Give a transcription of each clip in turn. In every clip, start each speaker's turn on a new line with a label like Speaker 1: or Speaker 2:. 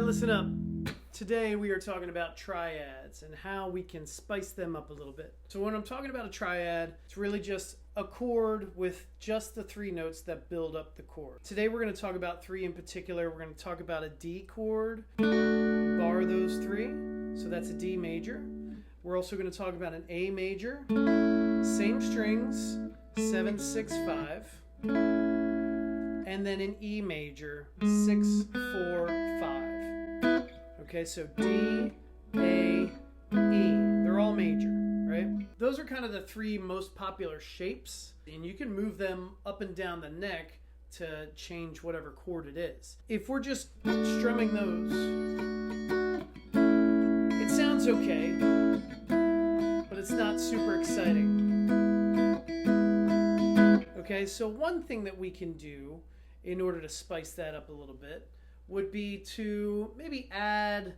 Speaker 1: Listen up. Today we are talking about triads and how we can spice them up a little bit. So when I'm talking about a triad, it's really just a chord with just the three notes that build up the chord. Today we're going to talk about three in particular. We're going to talk about a D chord, bar those three, so that's a D major. We're also going to talk about an A major, same strings, 7, 6, 5, and then an E major, 6, 4, 5. Okay, so D, A, E. They're all major, right? Those are kind of the three most popular shapes, and you can move them up and down the neck to change whatever chord it is. If we're just strumming those, it sounds okay, but it's not super exciting. Okay, so one thing that we can do in order to spice that up a little bit would be to maybe add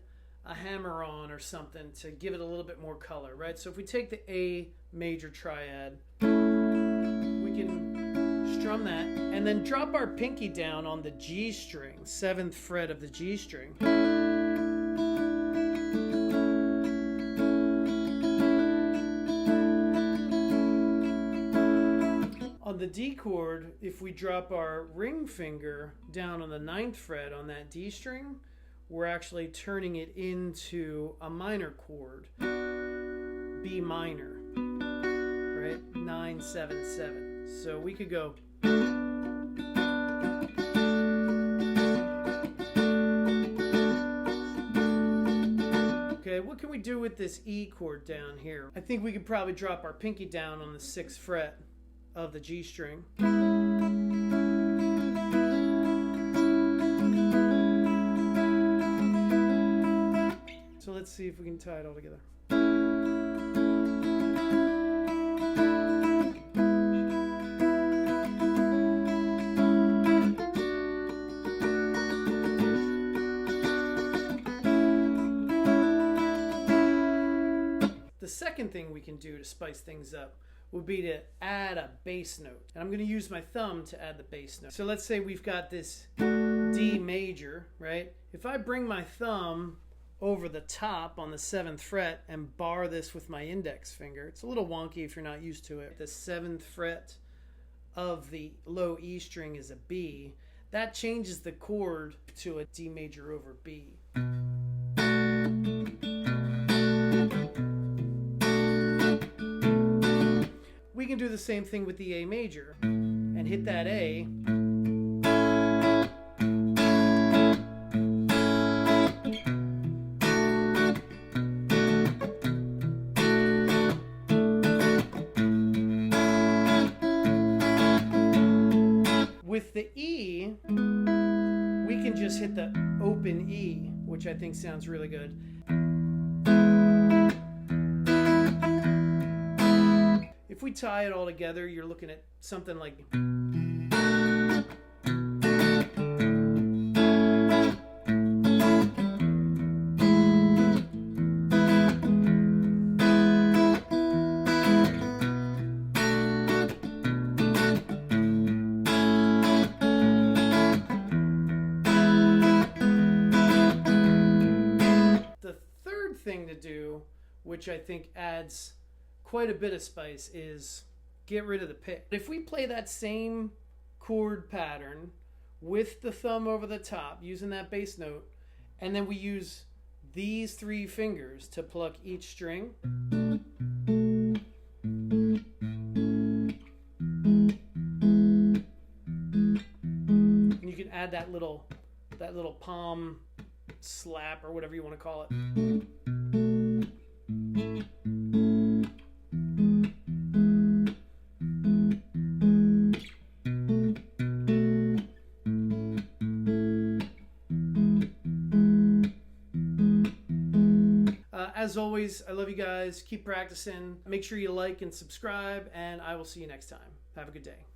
Speaker 1: a hammer on or something to give it a little bit more color, right? So if we take the A major triad, we can strum that and then drop our pinky down on the G string, 7th fret of the G string. On the D chord, if we drop our ring finger down on the 9th fret on that D string, we're actually turning it into a minor chord, B minor, right? 9, 7, 7. So we could go. Okay, what can we do with this E chord down here? I think we could probably drop our pinky down on the 6th fret of the G string. So let's see if we can tie it all together. The second thing we can do to spice things up would be to add a bass note. And I'm going to use my thumb to add the bass note. So let's say we've got this D major, right? If I bring my thumb over the top on the 7th fret and bar this with my index finger, it's a little wonky if you're not used to it. The 7th fret of the low E string is a B. That changes the chord to a D major over B. We can do the same thing with the A major and hit that A. With the E, we can just hit the open E, which I think sounds really good. If we tie it all together, you're looking at something like. The third thing to do, which I think adds quite a bit of spice, is get rid of the pick. If we play that same chord pattern with the thumb over the top using that bass note, and then we use these three fingers to pluck each string, and you can add that little palm slap or whatever you want to call it. As always, I love you guys. Keep practicing. Make sure you like and subscribe, and I will see you next time. Have a good day.